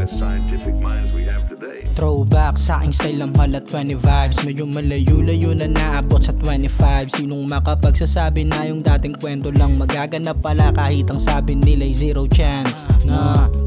Scientific minds we have today. Throwback sa aking style ng mala 20 vibes. Medyo malayo-layo na naabot sa 25. Sinong makapagsasabi na yung dating kwento lang magaganap pala kahit ang sabi nila'y zero chance.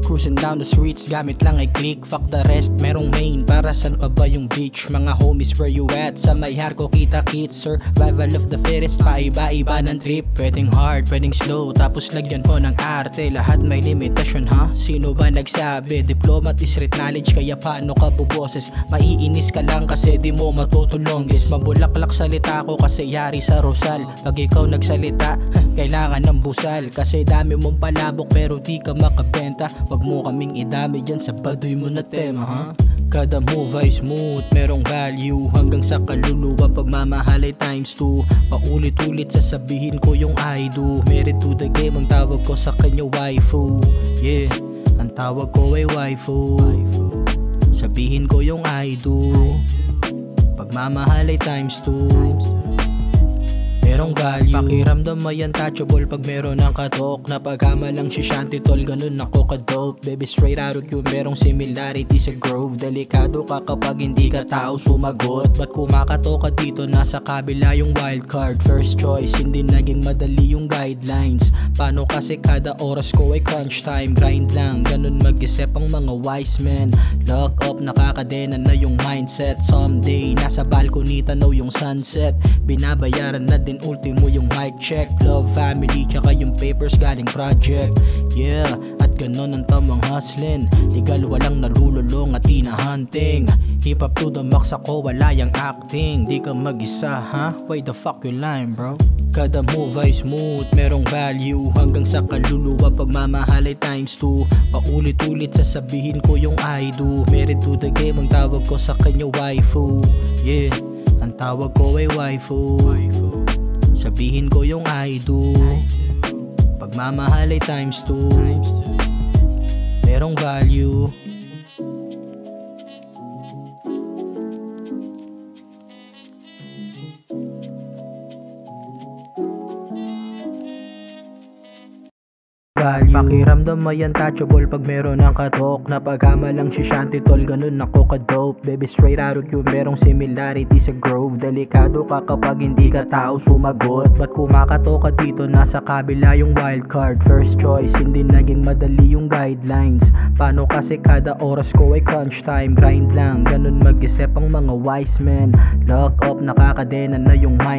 Cruising down the streets gamit lang ay click. Fuck the rest, merong main. Para san pa ba yung beach? Mga homies where you at? Sa may harko kita kits. Survival of the fittest. Paiba-iba ng trip. Pwedeng hard, pwedeng slow. Tapos lagyan mo ng arte. Lahat may limitasyon ha? Sino ba nagsabi? Diplomat is street knowledge. Kaya paano ka buboses? Maiinis ka lang kasi di mo matutulongis. Mabulaklak salita ko kasi yari sa Rosal. Pag ikaw nagsalita, kailangan ng busal. Kasi dami mong palabok pero di ka makabenta. Wag mo kaming idami dyan sa baduy mo na tema ha? Kada move ay smooth, merong value. Hanggang sa kaluluwa pagmamahal ay times 2. Paulit-ulit sasabihin ko yung I do. Married to the game ang tawag ko sa kanya waifu. Yeah, ang tawag ko ay waifu. Sabihin ko yung I do. Pagmamahal ay times 2. Merong value. Pakiramdam ay untouchable pag meron ng katok. Napagkama lang si Shanty tol, ganun ako ka-dope. Baby straight out of you, merong similarity sa Grove. Delikado ka kapag hindi ka tao sumagot. Ba't kumakato ka dito, nasa kabila yung wild card. First choice, hindi naging madali yung guidelines. Paano kasi kada oras ko ay crunch time. Grind lang, ganun mag-isip ang mga wise men. Lock up, nakakadena na yung mindset. Someday, nasa balcony tanaw yung sunset. Binabayaran na din ultimo yung mic check. Love, family, tsaka yung papers galing project. Yeah, at ganon ang tamang hustlin. Legal, walang nalululong at hinahunting. Hip hop to the max ako, wala yung acting. Di ka mag-isa, ha? Why the fuck you lying, bro? Kada move ay smooth, merong value. Hanggang sa kaluluwa pagmamahal ay times 2. Paulit-ulit sasabihin ko yung I do. Married to the game ang tawag ko sa kanya waifu. Yeah, ang tawag ko ay waifu. Sabihin ko yung I do. Pagmamahal ay times 2. Merong value. Pakiramdam ay untouchable pag meron ng katok. Napagkama lang si Shanty tol, ganun ako ka-dope. Baby straight out of you, merong similarity sa Grove. Delikado ka kapag hindi ka tao sumagot. Ba't kumakato ka dito, nasa kabila yung wild card. First choice, hindi naging madali yung guidelines. Paano kasi kada oras ko ay crunch time. Grind lang, ganun mag-isip ang mga wise men. Lock up, nakakadena na yung mind.